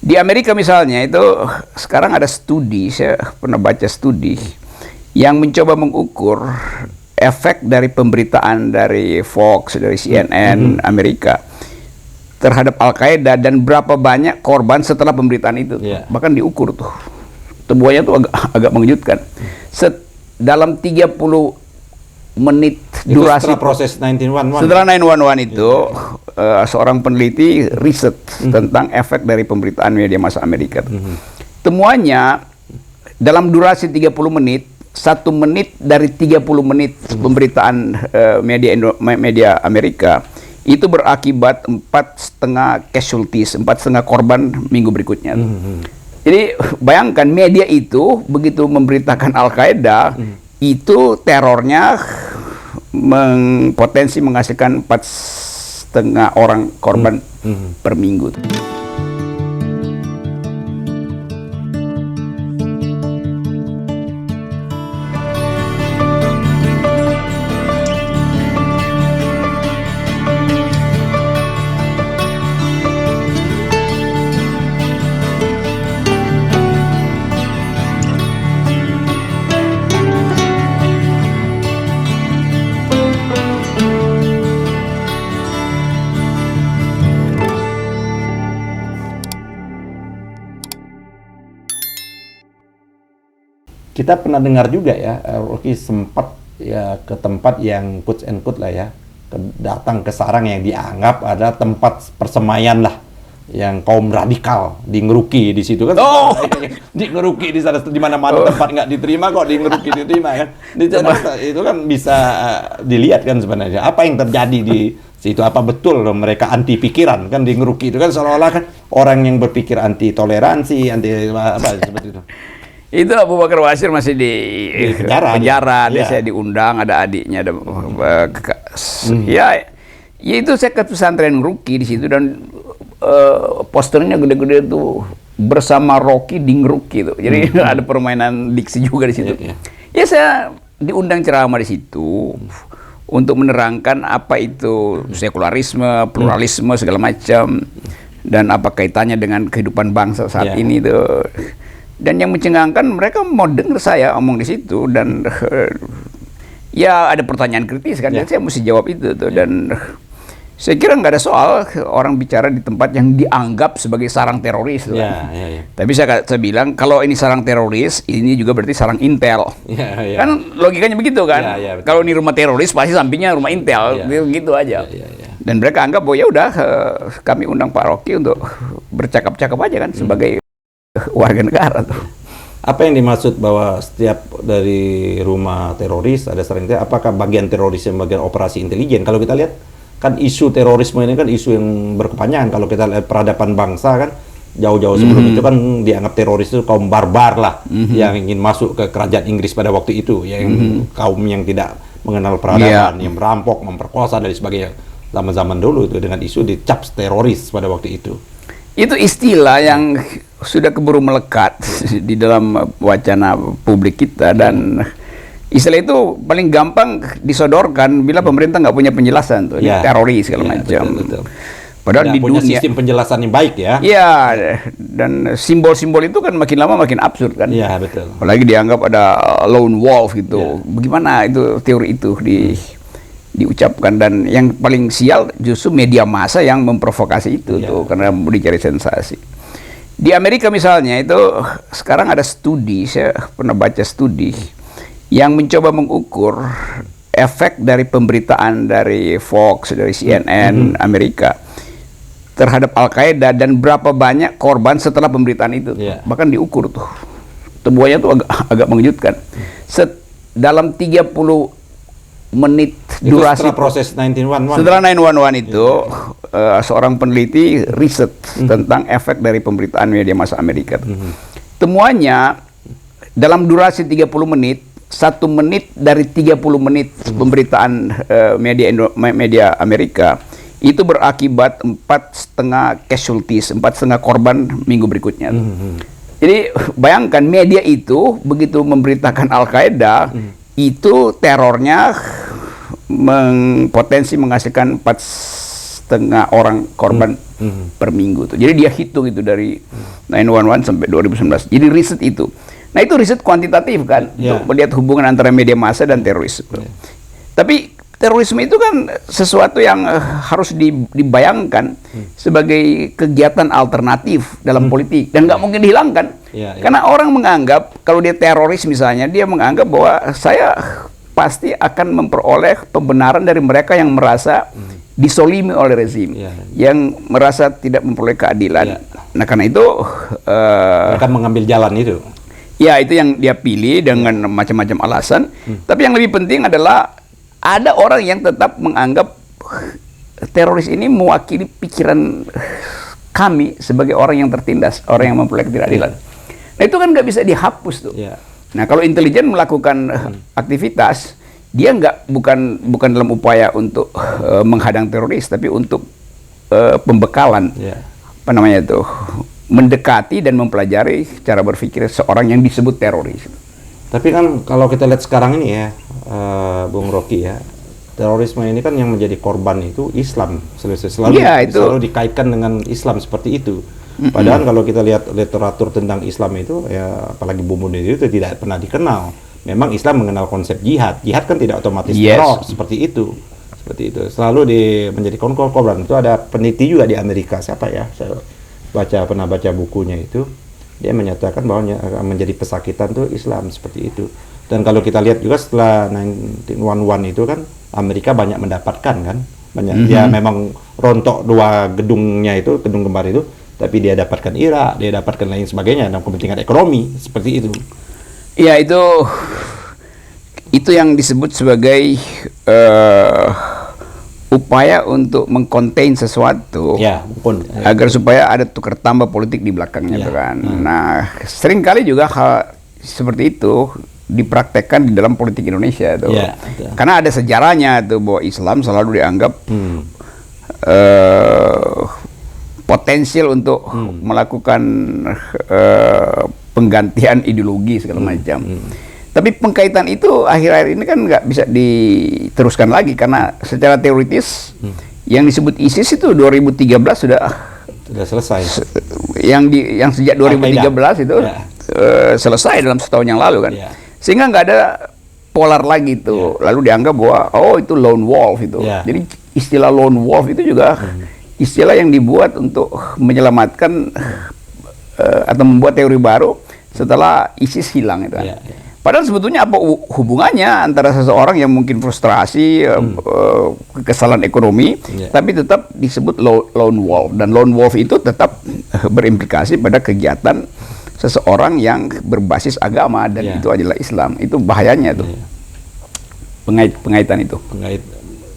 Di Amerika misalnya itu sekarang ada studi, saya pernah baca studi yang mencoba mengukur efek dari pemberitaan dari Fox, dari CNN Amerika terhadap Al-Qaeda dan berapa banyak korban setelah pemberitaan itu. Bahkan diukur tuh. Temuannya tuh agak mengejutkan. Dalam 30 menit itu durasi setelah proses 911. Setelah 911 itu seorang peneliti riset tentang efek dari pemberitaan media massa Amerika. Temuannya dalam durasi 30 menit, 1 menit dari 30 menit pemberitaan media Amerika itu berakibat 4,5 casualties, 4,5 korban minggu berikutnya. Jadi bayangkan media itu begitu memberitakan Al-Qaeda, itu terornya potensi menghasilkan 4,5 orang korban per minggu. Kita pernah dengar juga ya, Rocky sempat ya ke tempat yang quotes and quote lah ya, datang ke sarang yang dianggap ada tempat persemaian lah, yang kaum radikal di Ngeruki di situ kan. Di Ngeruki di sana, di mana-mana tempat nggak diterima kok di Ngeruki diterima kan. Itu kan bisa dilihat kan sebenarnya apa yang terjadi di situ. Apa betul loh mereka anti pikiran kan di Ngeruki itu kan, seolah-olah kan orang yang berpikir anti toleransi, anti apa seperti itu. Itu Abu Bakar Bashir masih di penjara, dia saya diundang, ada adiknya, ada ya itu saya ke pesantren Ngeruki di situ, dan posternya gede-gede tuh bersama Rocky di Ngeruki tuh. Jadi ada permainan diksi juga di situ. Ya saya diundang ceramah di situ untuk menerangkan apa itu sekularisme, pluralisme segala macam, dan apa kaitannya dengan kehidupan bangsa saat ini tuh. Dan yang mencengangkan mereka mau dengar saya omong di situ, dan ya ada pertanyaan kritis kan, dan saya mesti jawab itu tuh. Dan saya kira nggak ada soal orang bicara di tempat yang dianggap sebagai sarang teroris. Tapi saya bilang kalau ini sarang teroris, ini juga berarti sarang intel. Kan logikanya begitu kan. Kalau ini rumah teroris pasti sampingnya rumah intel, gitu aja. Dan mereka anggap bahwa ya udah kami undang Pak Rocky untuk bercakap-cakap aja kan sebagai warga negara tuh. Apa yang dimaksud bahwa setiap dari rumah teroris ada sarang intel? Apakah bagian teroris yang bagian operasi intelijen? Kalau kita lihat kan isu terorisme ini kan isu yang berkepanjangan. Kalau kita lihat peradaban bangsa kan jauh-jauh sebelum itu kan dianggap teroris itu kaum barbar lah, yang ingin masuk ke kerajaan Inggris pada waktu itu, yang kaum yang tidak mengenal peradaban, yang merampok, memperkosa dan sebagainya. Zaman-zaman dulu itu dengan isu dicap teroris pada waktu itu. Itu istilah yang sudah keburu melekat di dalam wacana publik kita, dan istilah itu paling gampang disodorkan bila pemerintah nggak punya penjelasan tuh, teroris segala macam. Padahal di punya dunia sistem penjelasan yang baik ya. Iya, dan simbol-simbol itu kan makin lama makin absurd kan. Iya, betul. Apalagi dianggap ada lone wolf gitu. Bagaimana itu teori itu diucapkan, dan yang paling sial justru media massa yang memprovokasi itu tuh, karena dicari sensasi. Di Amerika misalnya itu sekarang ada studi, saya pernah baca studi yang mencoba mengukur efek dari pemberitaan dari Fox, dari CNN Amerika terhadap Al-Qaeda dan berapa banyak korban setelah pemberitaan itu. Bahkan diukur tuh. Temuannya tuh agak mengejutkan. Dalam 30 menit durasi setelah proses 911. Setelah 911 itu seorang peneliti riset tentang efek dari pemberitaan media massa Amerika. Temuannya dalam durasi 30 menit, 1 menit dari 30 menit pemberitaan media Amerika itu berakibat 4,5 casualties, 4,5 korban minggu berikutnya. Jadi bayangkan media itu begitu memberitakan Al-Qaeda, itu terornya potensi menghasilkan 4,5 2,5 orang korban per minggu tuh. Jadi dia hitung itu dari 911 sampai 2019. Jadi riset itu. Nah itu riset kuantitatif kan, untuk melihat hubungan antara media massa dan terorisme. Tapi terorisme itu kan sesuatu yang harus dibayangkan sebagai kegiatan alternatif dalam politik dan nggak mungkin dihilangkan. Karena orang menganggap kalau dia teroris misalnya, dia menganggap bahwa saya pasti akan memperoleh pembenaran dari mereka yang merasa disolimi oleh rezim, yang merasa tidak memperoleh keadilan. Nah karena itu mereka mengambil jalan itu. Ya itu yang dia pilih dengan macam-macam alasan. Tapi yang lebih penting adalah ada orang yang tetap menganggap teroris ini mewakili pikiran kami sebagai orang yang tertindas, orang yang memperoleh ketidakadilan. Nah itu kan nggak bisa dihapus tuh. Nah kalau intelijen melakukan aktivitas, dia bukan dalam upaya untuk menghadang teroris, tapi untuk pembekalan, apa namanya itu, mendekati dan mempelajari cara berpikir seorang yang disebut teroris. Tapi kan kalau kita lihat sekarang ini ya, Bung Rocky ya, terorisme ini kan yang menjadi korban itu Islam, selalu dikaitkan dengan Islam seperti itu. Padahal kalau kita lihat literatur tentang Islam itu, ya apalagi bom bunuh diri itu tidak pernah dikenal. Memang Islam mengenal konsep jihad. Jihad kan tidak otomatis teror, seperti itu. Seperti itu. Selalu menjadi korban. Itu ada peneliti juga di Amerika, siapa ya? Saya pernah baca bukunya itu. Dia menyatakan bahwa menjadi pesakitan itu Islam, seperti itu. Dan kalau kita lihat juga setelah 911 itu kan Amerika banyak mendapatkan kan, dia memang rontok 2 gedungnya itu, gedung kembar itu, tapi dia dapatkan Irak, dia dapatkan lain sebagainya dalam kepentingan ekonomi, seperti itu. Ya itu yang disebut sebagai upaya untuk mengkontain sesuatu, agar supaya ada tukar tambah politik di belakangnya, kan. Nah, seringkali juga hal seperti itu dipraktekkan di dalam politik Indonesia tuh, karena ada sejarahnya tuh bahwa Islam selalu dianggap potensial untuk melakukan penggantian ideologi segala macam. Tapi pengkaitan itu akhir-akhir ini kan nggak bisa diteruskan lagi karena secara teoritis yang disebut ISIS itu 2013 sudah selesai. Yang sejak 2013 itu selesai dalam setahun yang lalu kan. Sehingga nggak ada polar lagi itu. Lalu dianggap bahwa itu lone wolf itu. Jadi istilah lone wolf itu juga istilah yang dibuat untuk menyelamatkan atau membuat teori baru setelah ISIS hilang itu kan. Padahal sebetulnya apa hubungannya antara seseorang yang mungkin frustrasi, kekesalan ekonomi, tapi tetap disebut lone wolf. Dan lone wolf itu tetap berimplikasi pada kegiatan seseorang yang berbasis agama, dan itu adalah Islam. Itu bahayanya tuh, pengaitan itu.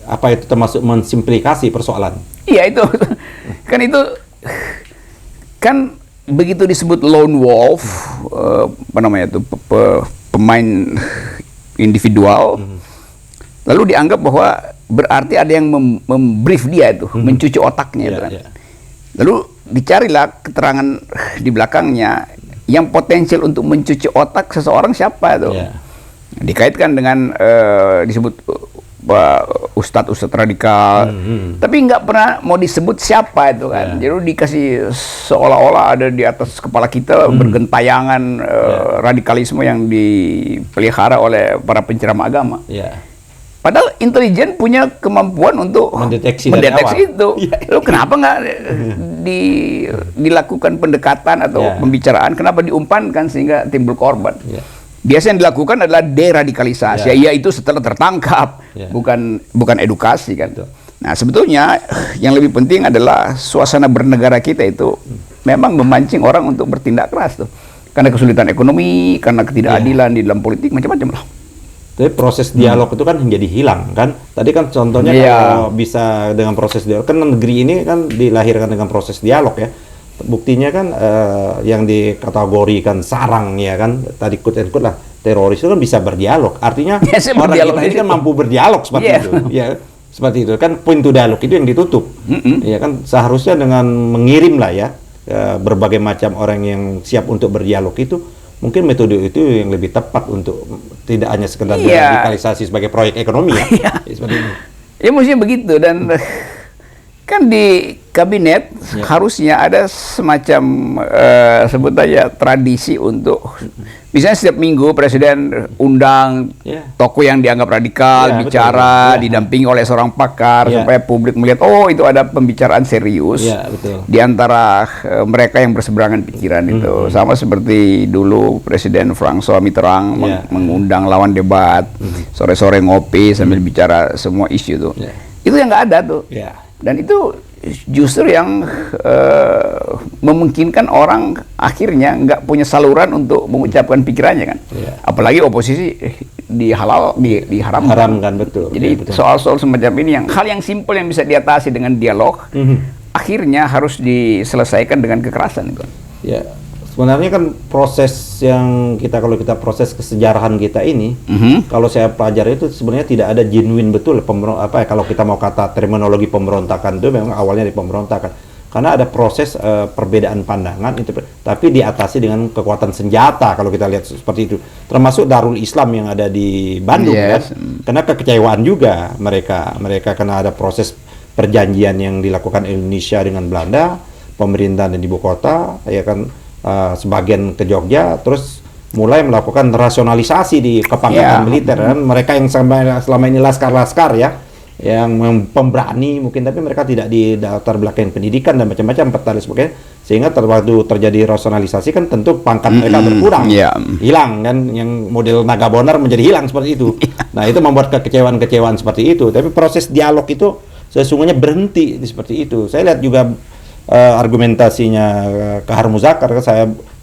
Apa itu termasuk mensimplifikasi persoalan? Iya itu, kan begitu disebut lone wolf, apa namanya itu, pemain individual, lalu dianggap bahwa berarti ada yang membrief dia itu, mencuci otaknya itu kan. Lalu dicarilah keterangan di belakangnya yang potensial untuk mencuci otak seseorang siapa itu. Dikaitkan dengan disebut ustadz radikal, tapi nggak pernah mau disebut siapa itu kan. Jadi dikasih seolah-olah ada di atas kepala kita bergentayangan radikalisme yang dipelihara oleh para penceramah agama. Padahal intelijen punya kemampuan untuk mendeteksi itu. Lalu kenapa nggak dilakukan pendekatan atau pembicaraan? Kenapa diumpankan sehingga timbul korban? Biasa yang dilakukan adalah deradikalisasi, yaitu setelah tertangkap, bukan edukasi kan. Nah sebetulnya yang lebih penting adalah suasana bernegara kita itu memang memancing orang untuk bertindak keras tuh, karena kesulitan ekonomi, karena ketidakadilan di dalam politik, macam-macam lah. Tapi proses dialog itu kan menjadi hilang kan. Tadi kan contohnya kalau bisa dengan proses dialog, kan negeri ini kan dilahirkan dengan proses dialog ya. Buktinya kan yang dikategorikan sarang ya kan, tadi quote-unquote lah, teroris itu kan bisa berdialog. Artinya orang kita ini kan mampu berdialog seperti itu. Ya, seperti itu kan, pintu dialog itu yang ditutup. Ya kan, seharusnya dengan mengirim lah ya berbagai macam orang yang siap untuk berdialog itu, mungkin metode itu yang lebih tepat untuk tidak hanya sekedar radikalisasi sebagai proyek ekonomi ya. Seperti itu. Ya mestinya begitu, dan kan di kabinet harusnya ada semacam sebut aja tradisi untuk misalnya setiap minggu presiden undang tokoh yang dianggap radikal bicara didampingi oleh seorang pakar supaya publik melihat oh itu ada pembicaraan serius di antara mereka yang berseberangan pikiran itu. Sama seperti dulu Presiden François Mitterrand mengundang lawan debat sore-sore ngopi sambil bicara semua isu itu. Itu yang nggak ada tuh. Dan itu justru yang memungkinkan orang akhirnya nggak punya saluran untuk mengucapkan pikirannya kan. Apalagi oposisi diharamkan. Betul. Jadi soal-soal semacam ini yang hal yang simpel yang bisa diatasi dengan dialog akhirnya harus diselesaikan dengan kekerasan itu. Ya, sebenarnya kan proses yang kalau kita proses kesejarahan kita ini, kalau saya pelajari itu sebenarnya tidak ada genuine betul kalau kita mau kata terminologi pemberontakan itu memang awalnya di pemberontakan. Karena ada proses perbedaan pandangan itu, tapi diatasi dengan kekuatan senjata kalau kita lihat seperti itu. Termasuk Darul Islam yang ada di Bandung kan. Karena kekecewaan juga mereka karena ada proses perjanjian yang dilakukan Indonesia dengan Belanda, pemerintahan di ibu kota, ya kan. Sebagian ke Jogja, terus mulai melakukan rasionalisasi di kepangkatan militer kan. Mereka yang selama ini laskar-laskar ya, yang pemberani mungkin, tapi mereka tidak di latar belakang pendidikan dan macam-macam dan sebagainya, sehingga waktu terjadi rasionalisasi kan tentu pangkat mereka berkurang, hilang kan, yang model naga bonar menjadi hilang seperti itu. Nah itu membuat kekecewaan seperti itu, tapi proses dialog itu sesungguhnya berhenti seperti itu. Saya lihat juga argumentasinya Kahar Muzakar, saya 100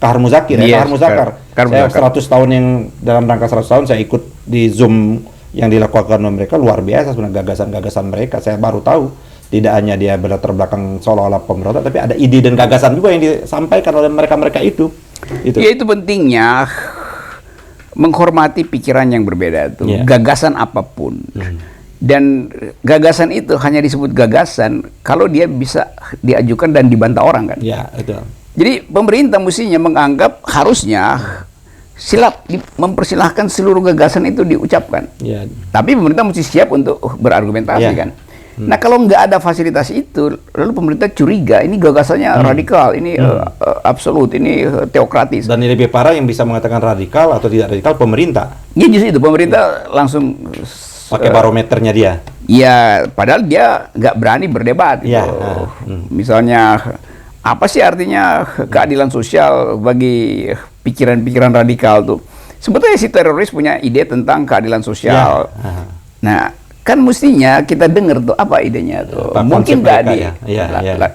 tahun yang dalam rangka 100 tahun saya ikut di Zoom yang dilakukan oleh mereka, luar biasa sebenarnya gagasan-gagasan mereka. Saya baru tahu tidak hanya dia berlatar belakang seolah-olah pemberontak, tapi ada ide dan gagasan juga yang disampaikan oleh mereka itu. Ya itu pentingnya menghormati pikiran yang berbeda itu, gagasan apapun. Dan gagasan itu hanya disebut gagasan kalau dia bisa diajukan dan dibantah orang kan. Itu. Jadi pemerintah mestinya menganggap harusnya mempersilahkan seluruh gagasan itu diucapkan. Tapi pemerintah mesti siap untuk berargumentasi kan. Nah kalau nggak ada fasilitas itu, lalu pemerintah curiga ini gagasannya radikal, ini absolut, ini teokratis. Dan ini lebih parah yang bisa mengatakan radikal atau tidak radikal pemerintah. Ya justru itu pemerintah langsung pakai barometernya dia. Iya, padahal dia nggak berani berdebat. Misalnya, apa sih artinya keadilan sosial bagi pikiran-pikiran radikal tuh? Sebetulnya si teroris punya ide tentang keadilan sosial. Nah, kan mestinya kita dengar tuh apa idenya tuh. Mungkin nggak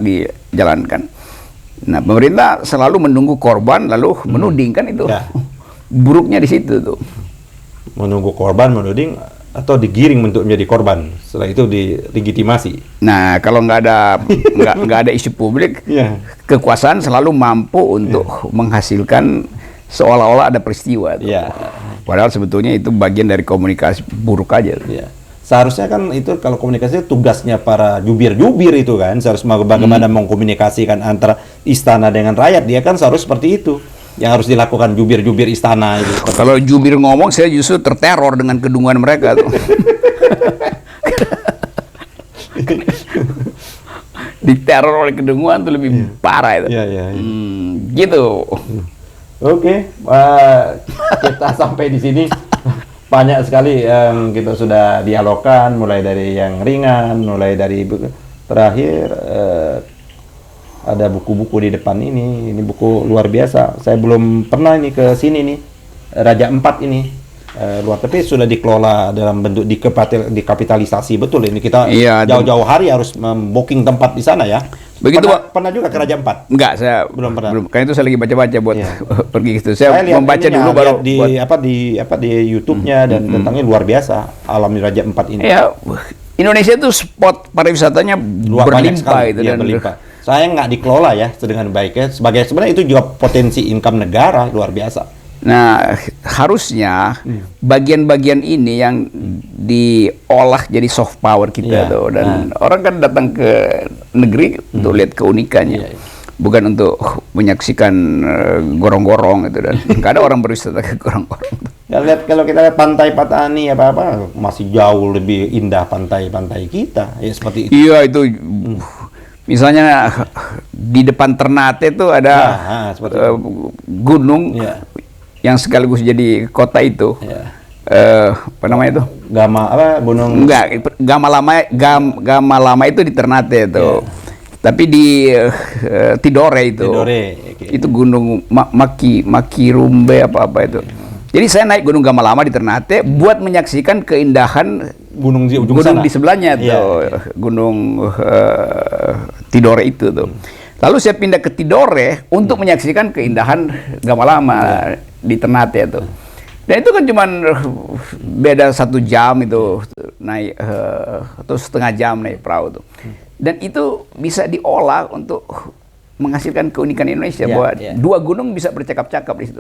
dijalankan. Nah, pemerintah selalu menunggu korban lalu menuding kan itu. Buruknya di situ tuh. Menunggu korban, menuding, atau digiring untuk menjadi korban, setelah itu dilegitimasi. Nah kalau nggak ada isu publik, kekuasaan selalu mampu untuk menghasilkan seolah-olah ada peristiwa. Padahal sebetulnya itu bagian dari komunikasi buruk aja. Seharusnya kan itu kalau komunikasi tugasnya para jubir-jubir itu kan, seharusnya bagaimana mengkomunikasikan antara istana dengan rakyat, dia kan seharus seperti itu. Yang harus dilakukan jubir-jubir istana itu. Kalau jubir ngomong, saya justru terteror dengan kedunguan mereka tuh. Diteror oleh kedunguan tuh lebih parah itu. Gitu. Oke, kita sampai di sini. Banyak sekali yang kita sudah dialogkan, mulai dari yang ringan, mulai dari terakhir. Ada buku-buku di depan ini buku luar biasa. Saya belum pernah ini ke sini nih, Raja Empat ini luar, tapi sudah dikelola dalam bentuk dikapitalisasi betul ini. Kita jauh-jauh hari harus booking tempat di sana ya. Begitu pernah juga ke Raja Empat? Enggak, saya belum pernah. Karena itu saya lagi baca-baca buat pergi gitu. Saya membaca dulu baru di YouTube-nya dan tentangnya luar biasa alam di Raja Empat ini. Ya, Indonesia itu spot pariwisatanya berlimpah itu dan berlimpah. Saya nggak dikelola ya dengan baik ya. Sebenarnya itu juga potensi income negara luar biasa. Nah, harusnya bagian-bagian ini yang diolah jadi soft power kita tuh, dan orang kan datang ke negeri untuk lihat keunikannya. bukan untuk menyaksikan gorong-gorong gitu, dan nggak ada orang berwisata ke gorong-gorong. Ya, lihat kalau kita lihat pantai Patani apa masih jauh lebih indah pantai-pantai kita ya seperti itu. Iya itu. Misalnya di depan Ternate itu ada seperti gunung yang sekaligus jadi kota itu. Apa namanya itu? Gunung? Enggak, Gama Lama itu di Ternate itu. Tapi di Tidore itu. Itu gunung Makirumbe apa itu. Jadi saya naik Gunung Gama Lama di Ternate buat menyaksikan keindahan gunung di sebelahnya tuh, Gunung Tidore itu tuh. Lalu saya pindah ke Tidore untuk menyaksikan keindahan Gama Lama di Ternate itu. Dan itu kan cuman beda 1 jam itu naik atau setengah jam naik perahu tuh. Dan itu bisa diolah untuk menghasilkan keunikan Indonesia bahwa 2 gunung bisa bercakap-cakap di situ.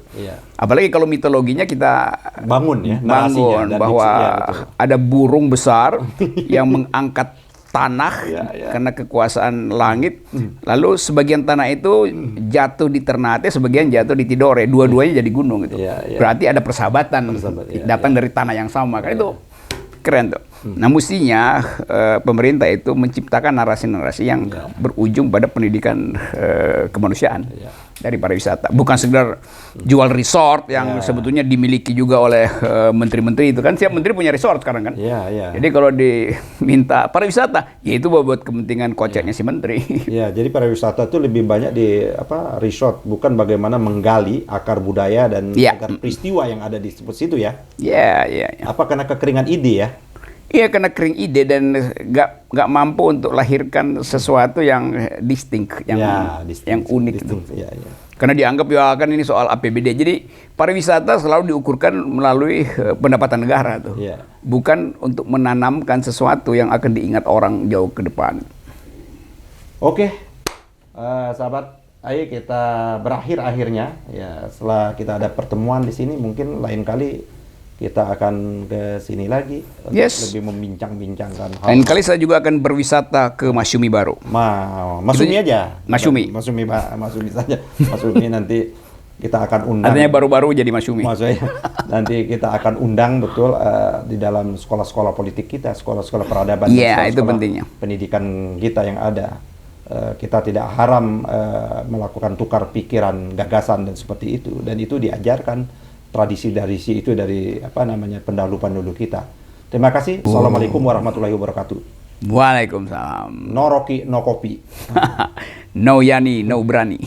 Apalagi kalau mitologinya kita bangun bahwa ada burung besar yang mengangkat tanah karena kekuasaan langit. Lalu sebagian tanah itu jatuh di Ternate, sebagian jatuh di Tidore. Dua-duanya jadi gunung gitu. Berarti ada persahabatan datang dari tanah yang sama. Kan itu keren tuh. Nah mestinya pemerintah itu menciptakan narasi-narasi yang berujung pada pendidikan kemanusiaan dari pariwisata. Bukan sekedar jual resort yang sebetulnya dimiliki juga oleh menteri-menteri itu kan. Siap menteri punya resort sekarang kan. Jadi kalau diminta pariwisata, ya itu buat kepentingan koceknya si menteri. Jadi pariwisata itu lebih banyak di resort, bukan bagaimana menggali akar budaya dan akar peristiwa yang ada di situ ya. Apa karena kekeringan ide ya? Iya, karena kering ide dan nggak mampu untuk lahirkan sesuatu yang distinct, yang unik. Karena dianggap kan ini soal APBD. Jadi pariwisata selalu diukurkan melalui pendapatan negara tuh, bukan untuk menanamkan sesuatu yang akan diingat orang jauh ke depan. Oke, sahabat, ayo kita berakhir akhirnya ya. Setelah kita ada pertemuan di sini, mungkin lain kali kita akan ke sini lagi untuk lebih membincang-bincangkan hal. Lain kali saya juga akan berwisata ke Masyumi baru. Masyumi aja. Masyumi saja. Masyumi nanti kita akan undang. Artinya baru-baru jadi Masyumi. Maksudnya nanti kita akan undang betul di dalam sekolah-sekolah politik kita, sekolah-sekolah peradaban, itu pentingnya. Pendidikan kita yang ada. Kita tidak haram melakukan tukar pikiran, gagasan dan seperti itu. Dan itu diajarkan tradisi-tradisi itu dari pendahulu-pendahulu kita. Terima kasih. Assalamualaikum warahmatullahi wabarakatuh. Waalaikumsalam. No Rocky, no kopi. No Yani, no Berani.